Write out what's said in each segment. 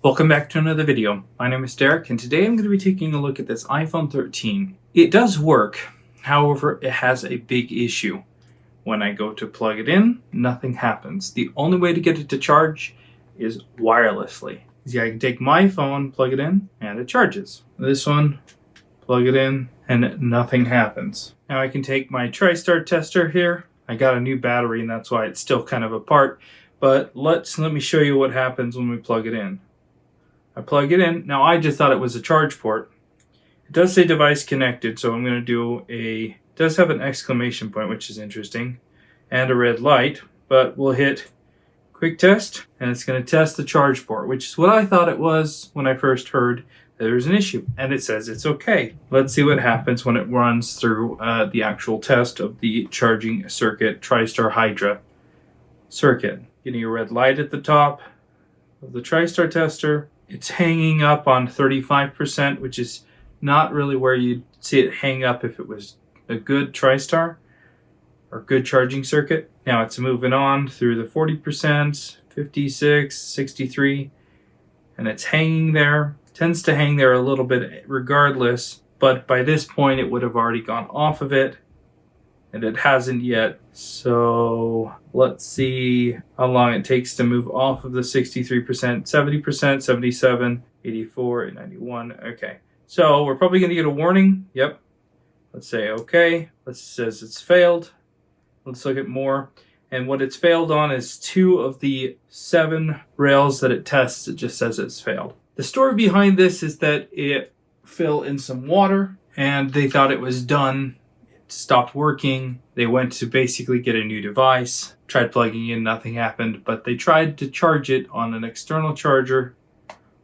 Welcome back to another video. My name is Derek, and today I'm going to be taking a look at this iPhone 13. It does work, however, it has a big issue. When I go to plug it in, nothing happens. The only way to get it to charge is wirelessly. See, I can take my phone, plug it in, and it charges. This one, plug it in, and nothing happens. Now I can take my TriStar tester here. I got a new battery, and that's why it's still kind of apart. But let me show you what happens when we plug it in. I plug it in. Now I just thought it was a charge port. It does say device connected, so I'm going to do it does have an exclamation point, which is interesting, and a red light, but we'll hit quick test, and it's going to test the charge port, which is what I thought it was when I first heard there was an issue, and it says it's okay. Let's see what happens when it runs through the actual test of the charging circuit, TriStar Hydra circuit. Getting a red light at the top of the TriStar tester. It's hanging up on 35%, which is not really where you'd see it hang up if it was a good TriStar or good charging circuit. Now it's moving on through the 40%, 56, 63, and it's hanging there. It tends to hang there a little bit regardless, but by this point it would have already gone off of it, and it hasn't yet. So let's see how long it takes to move off of the 63%, 70%, 77, 84, 91. Okay, so we're probably going to get a warning. Yep. Let's say okay. It says it's failed. Let's look at more. And what it's failed on is 2 of the 7 rails that it tests. It just says it's failed. The story behind this is that it fell in some water and they thought it was done. Stopped working. They went to basically get a new device, tried plugging in, nothing happened, but they tried to charge it on an external charger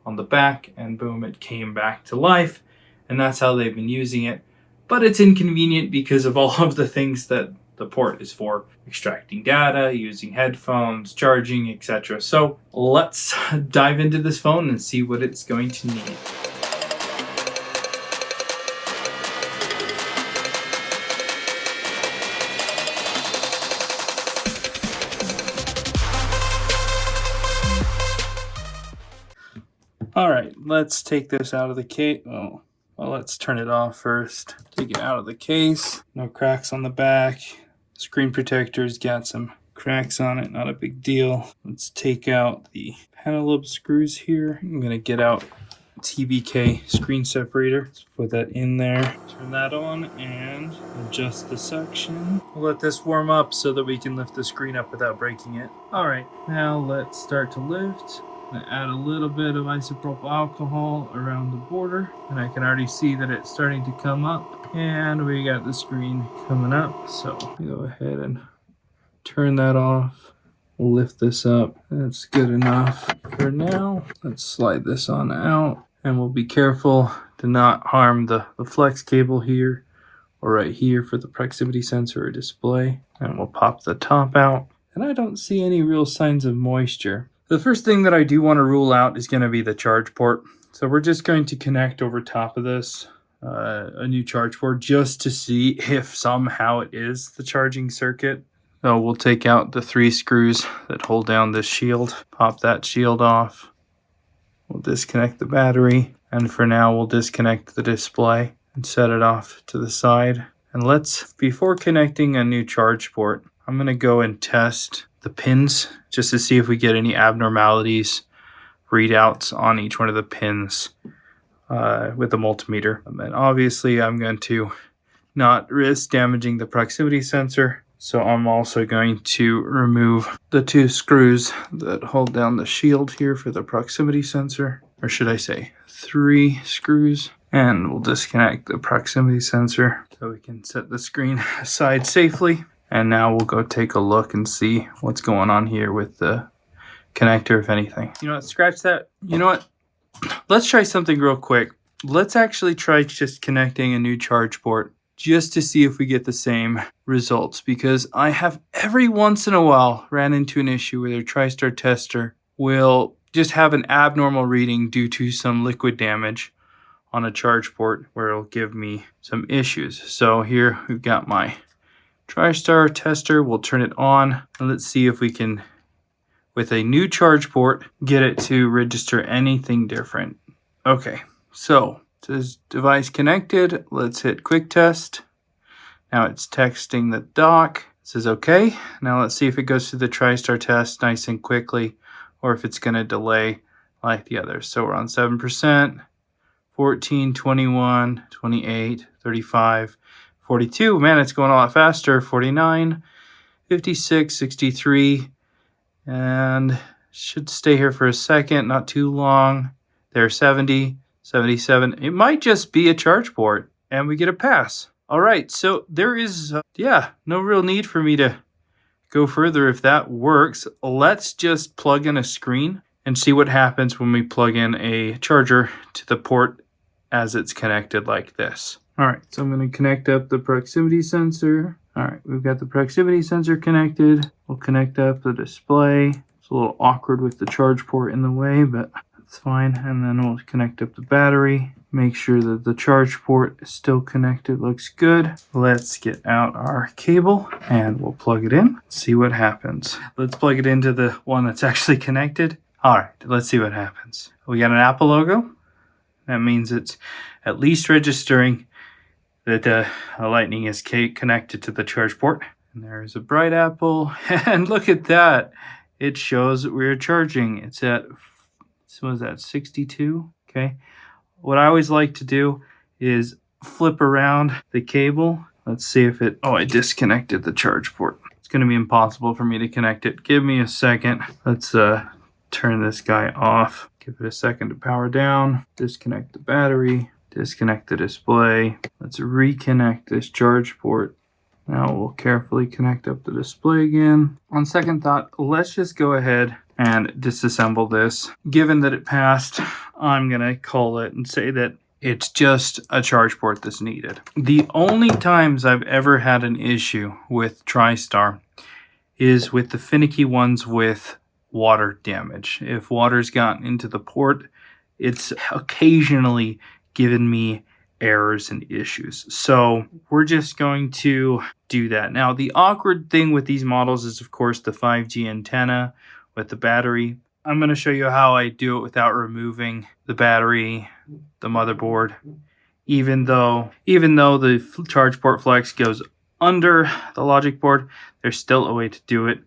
on the back, and boom, it came back to life, and that's how they've been using it. But it's inconvenient because of all of the things that the port is for: extracting data, using headphones, charging, etc. So let's dive into this phone and see what it's going to need. All right, let's take this out of the case. Well, let's turn it off first. Take it out of the case. No cracks on the back. Screen protector's got some cracks on it, not a big deal. Let's take out the panel lobe screws here. I'm gonna get out TVK screen separator. Let's put that in there. Turn that on and adjust the suction. We'll let this warm up so that we can lift the screen up without breaking it. All right, now let's start to lift. Add a little bit of isopropyl alcohol around the border, and I can already see that it's starting to come up, and we got the screen coming up. So go ahead and turn that off. We'll lift this up. That's good enough for now. Let's slide this on out, and we'll be careful to not harm the flex cable here or right here for the proximity sensor or display. And we'll pop the top out, and I don't see any real signs of moisture. The first thing that I do want to rule out is going to be the charge port. So we're just going to connect over top of this a new charge port just to see if somehow it is the charging circuit. So we'll take out the 3 screws that hold down this shield, pop that shield off. We'll disconnect the battery, and for now we'll disconnect the display and set it off to the side. And before connecting a new charge port, I'm going to go and test the pins just to see if we get any abnormalities, readouts on each one of the pins with the multimeter. And then obviously I'm going to not risk damaging the proximity sensor, so I'm also going to remove the 2 screws that hold down the shield here for the proximity sensor, or should I say 3 screws, and we'll disconnect the proximity sensor so we can set the screen aside safely. And now we'll go take a look and see what's going on here with the connector, if anything. You know what, scratch that. You know what, let's try something real quick. Let's actually try just connecting a new charge port just to see if we get the same results, because I have every once in a while ran into an issue where their TriStar tester will just have an abnormal reading due to some liquid damage on a charge port where it'll give me some issues. So here we've got my TriStar tester. We'll turn it on and let's see if we can with a new charge port, get it to register anything different. Okay, so it says device connected. Let's hit quick test. Now it's texting the dock. It says okay. Now let's see if it goes through the TriStar test nice and quickly, or if it's going to delay like the others. So we're on 7%, 14, 21, 28, 35, 42. Man, it's going a lot faster. 49, 56, 63, and should stay here for a second, not too long. There's 70, 77. It might just be a charge port, and we get a pass. All right, so there is, no real need for me to go further if that works. Let's just plug in a screen and see what happens when we plug in a charger to the port as it's connected like this. All right, so I'm going to connect up the proximity sensor. All right, we've got the proximity sensor connected. We'll connect up the display. It's a little awkward with the charge port in the way, but that's fine. And then we'll connect up the battery. Make sure that the charge port is still connected. Looks good. Let's get out our cable and we'll plug it in. See what happens. Let's plug it into the one that's actually connected. All right, let's see what happens. We got an Apple logo. That means it's at least registering that the lightning is connected to the charge port. And there's a bright apple. And look at that. It shows that we're charging. It's at, what is that, 62? Okay. What I always like to do is flip around the cable. Let's see if I disconnected the charge port. It's going to be impossible for me to connect it. Give me a second. Let's turn this guy off. Give it a second to power down. Disconnect the battery. Disconnect the display. Let's reconnect this charge port. Now we'll carefully connect up the display again. On second thought, let's just go ahead and disassemble this. Given that it passed, I'm going to call it and say that it's just a charge port that's needed. The only times I've ever had an issue with TriStar is with the finicky ones with water damage. If water's gotten into the port, it's occasionally given me errors and issues. So we're just going to do that. Now, the awkward thing with these models is, of course, the 5G antenna with the battery. I'm going to show you how I do it without removing the battery, the motherboard. Even though the charge port flex goes under the logic board, there's still a way to do it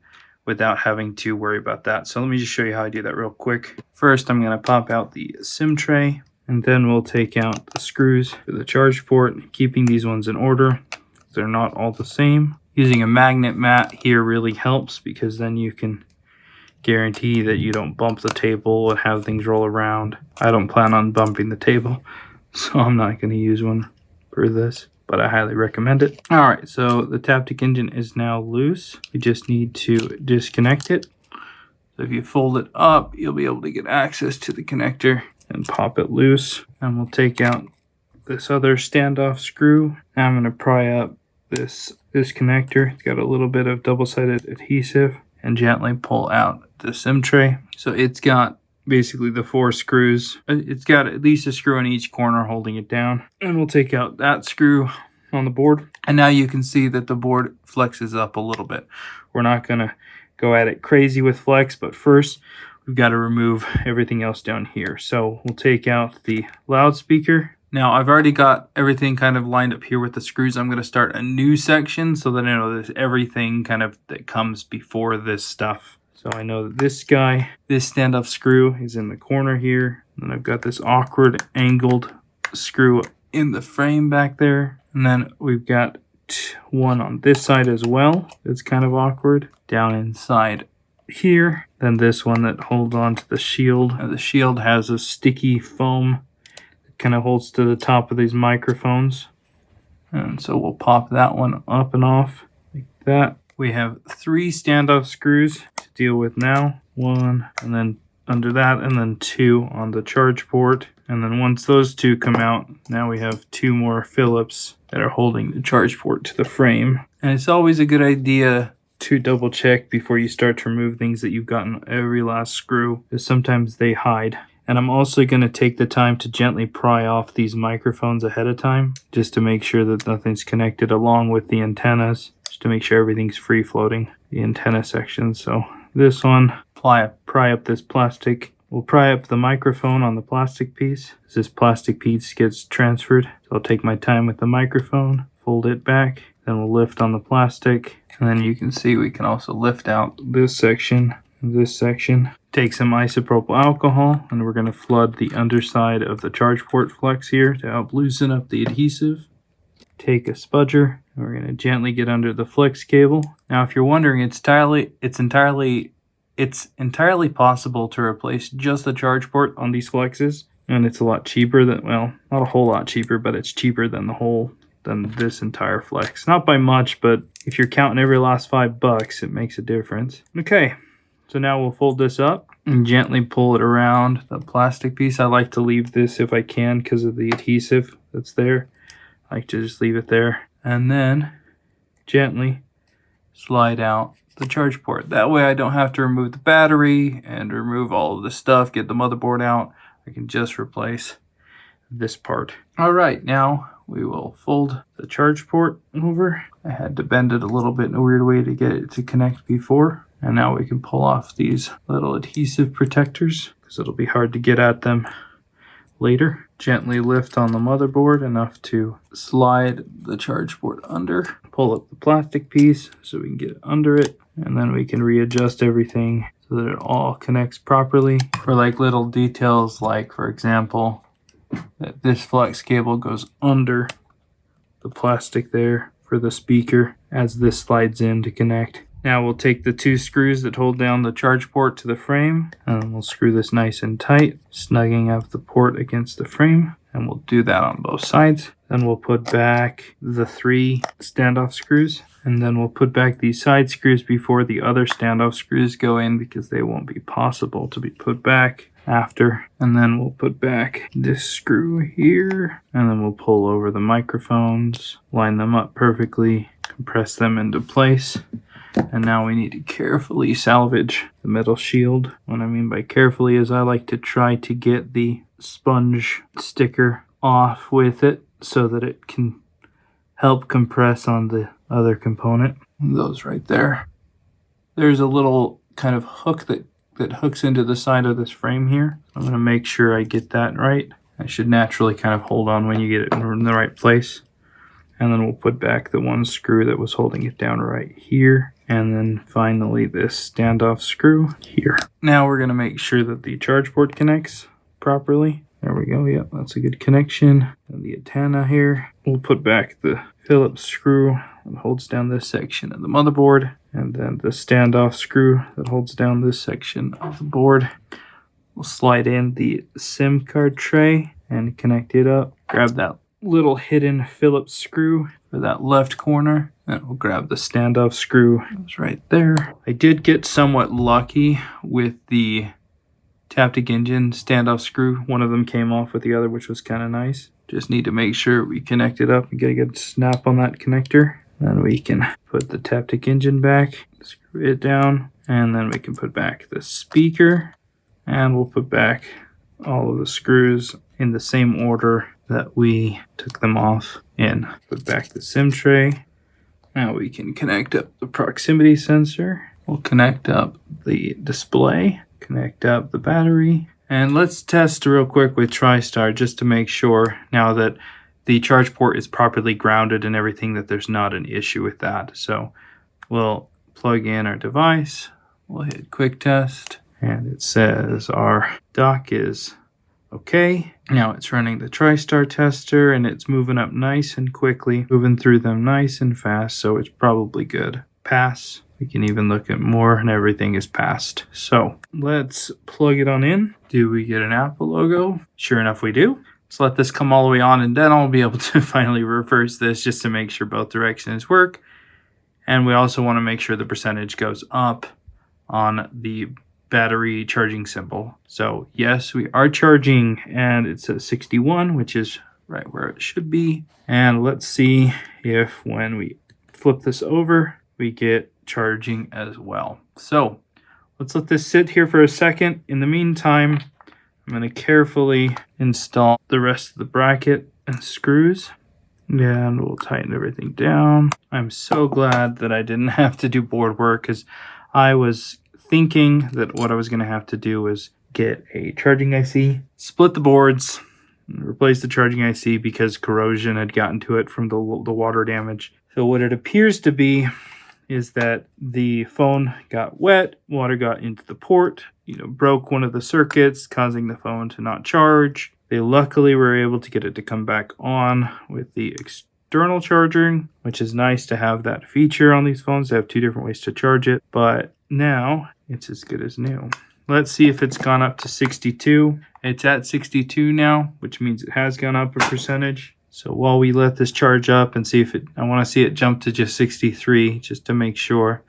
without having to worry about that. So let me just show you how I do that real quick. First, I'm going to pop out the SIM tray, and then we'll take out the screws for the charge port, keeping these ones in order. They're not all the same. Using a magnet mat here really helps because then you can guarantee that you don't bump the table and have things roll around. I don't plan on bumping the table, so I'm not going to use one for this, but I highly recommend it. All right, so the Taptic engine is now loose. We just need to disconnect it. So if you fold it up, you'll be able to get access to the connector and pop it loose. And we'll take out this other standoff screw. Now I'm going to pry up this connector. It's got a little bit of double-sided adhesive, and gently pull out the SIM tray. So it's got basically the 4 screws. It's got at least a screw in each corner holding it down. And we'll take out that screw on the board. And now you can see that the board flexes up a little bit. We're not going to go at it crazy with flex, but first we've got to remove everything else down here. So we'll take out the loudspeaker. Now I've already got everything kind of lined up here with the screws. I'm going to start a new section so that I know there's everything kind of that comes before this stuff. So I know that this standoff screw is in the corner here. And I've got this awkward angled screw in the frame back there. And then we've got one on this side as well. It's kind of awkward down inside here. Then this one that holds on to the shield. And the shield has a sticky foam that kind of holds to the top of these microphones. And so we'll pop that one up and off like that. We have 3 standoff screws to deal with now. 1, and then under that, and then 2 on the charge port. And then once those 2 come out, now we have 2 more Phillips that are holding the charge port to the frame. And it's always a good idea to double check before you start to remove things that you've gotten every last screw, because sometimes they hide. And I'm also going to take the time to gently pry off these microphones ahead of time, just to make sure that nothing's connected along with the antennas, just to make sure everything's free floating, the antenna section. So this one, pry up this plastic. We'll pry up the microphone on the plastic piece. As this plastic piece gets transferred, so I'll take my time with the microphone, fold it back, then we'll lift on the plastic. And then you can see we can also lift out this section, Take some isopropyl alcohol, and we're going to flood the underside of the charge port flex here to help loosen up the adhesive. Take a spudger, and we're going to gently get under the flex cable. Now, if you're wondering, it's entirely possible to replace just the charge port on these flexes, and it's a lot cheaper than, well, not a whole lot cheaper, but it's cheaper than this entire flex. Not by much, but if you're counting every last $5, it makes a difference. Okay, so now we'll fold this up and gently pull it around the plastic piece. I like to leave this if I can because of the adhesive that's there. I like to just leave it there, and then gently slide out the charge port. That way I don't have to remove the battery and remove all of the stuff, get the motherboard out. I can just replace this part. All right, now we will fold the charge port over. I had to bend it a little bit in a weird way to get it to connect before. And now we can pull off these little adhesive protectors because it'll be hard to get at them later. Gently lift on the motherboard enough to slide the charge port under. Pull up the plastic piece so we can get under it. And then we can readjust everything so that it all connects properly. For like little details, like for example, that this flex cable goes under the plastic there for the speaker as this slides in to connect. Now we'll take the 2 screws that hold down the charge port to the frame, and we'll screw this nice and tight, snugging up the port against the frame, and we'll do that on both sides. Then we'll put back the 3 standoff screws, and then we'll put back these side screws before the other standoff screws go in because they won't be possible to be put back after. And then we'll put back this screw here, and then we'll pull over the microphones, line them up perfectly, compress them into place. And now we need to carefully salvage the metal shield. What I mean by carefully is I like to try to get the sponge sticker off with it so that it can help compress on the other component. Those right there. There's a little kind of hook that hooks into the side of this frame here. I'm going to make sure I get that right. I should naturally kind of hold on when you get it in the right place. And then we'll put back the 1 screw that was holding it down right here. And then finally this standoff screw here. Now we're going to make sure that the charge port connects properly. There we go. Yep, that's a good connection. And the antenna here. We'll put back the Phillips screw that holds down this section of the motherboard. And then the standoff screw that holds down this section of the board. We'll slide in the SIM card tray and connect it up. Grab that little hidden Phillips screw for that left corner, and we'll grab the standoff screw. It's right there. I did get somewhat lucky with the Taptic Engine standoff screw. One of them came off with the other, which was kind of nice. Just need to make sure we connect it up and get a good snap on that connector. Then we can put the Taptic Engine back, screw it down, and then we can put back the speaker, and we'll put back all of the screws in the same order that we took them off in. Put back the SIM tray. Now we can connect up the proximity sensor. We'll connect up the display, connect up the battery, and let's test real quick with TriStar just to make sure now that the charge port is properly grounded and everything that there's not an issue with that. So we'll plug in our device. We'll hit quick test, and it says our dock is okay. Now it's running the TriStar tester, and it's moving up nice and quickly, moving through them nice and fast, so it's probably good. Pass. We can even look at more, and everything is passed. So let's plug it on in. Do we get an Apple logo? Sure enough, we do. Let's let this come all the way on, and then I'll be able to finally reverse this just to make sure both directions work. And we also want to make sure the percentage goes up on the battery charging symbol. So yes, we are charging, and it says 61, which is right where it should be. And let's see if when we flip this over, we get charging as well. So let's let this sit here for a second. In the meantime, I'm going to carefully install the rest of the bracket and screws, and we'll tighten everything down. I'm so glad that I didn't have to do board work, because I was thinking that what I was going to have to do was get a charging IC, split the boards, replace the charging IC because corrosion had gotten to it from the water damage. So what it appears to be is that the phone got wet, water got into the port, broke one of the circuits, causing the phone to not charge. They luckily were able to get it to come back on with the external charging, which is nice to have that feature on these phones. They have 2 different ways to charge it, but now it's as good as new. Let's see if it's gone up to 62. It's at 62 now, which means it has gone up a percentage. So while we let this charge up and see if I want to see it jump to just 63 just to make sure.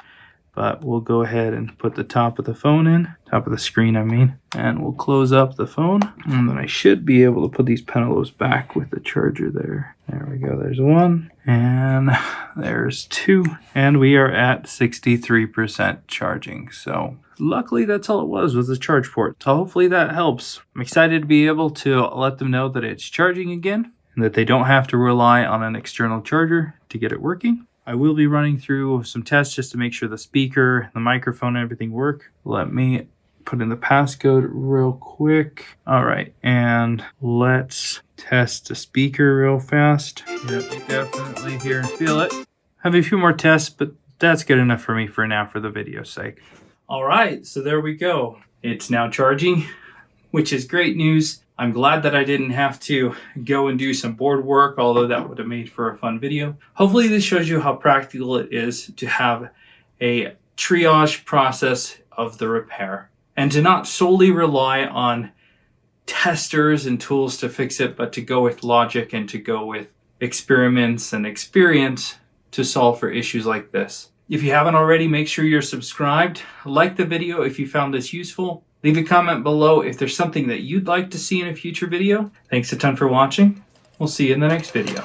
But we'll go ahead and put the top of the phone in, top of the screen, I mean, and we'll close up the phone. And then I should be able to put these pentelos back with the charger there. There we go, there's 1, and there's 2, and we are at 63% charging. So luckily that's all it was the charge port. So hopefully that helps. I'm excited to be able to let them know that it's charging again and that they don't have to rely on an external charger to get it working. I will be running through some tests just to make sure the speaker, the microphone, and everything work. Let me put in the passcode real quick. All right, and let's test the speaker real fast. Yep, definitely hear and feel it. Have a few more tests, but that's good enough for me for now for the video's sake. All right, so there we go. It's now charging, which is great news. I'm glad that I didn't have to go and do some board work, although that would have made for a fun video. Hopefully this shows you how practical it is to have a triage process of the repair and to not solely rely on testers and tools to fix it, but to go with logic and to go with experiments and experience to solve for issues like this. If you haven't already, make sure you're subscribed. Like the video if you found this useful. Leave a comment below if there's something that you'd like to see in a future video. Thanks a ton for watching. We'll see you in the next video.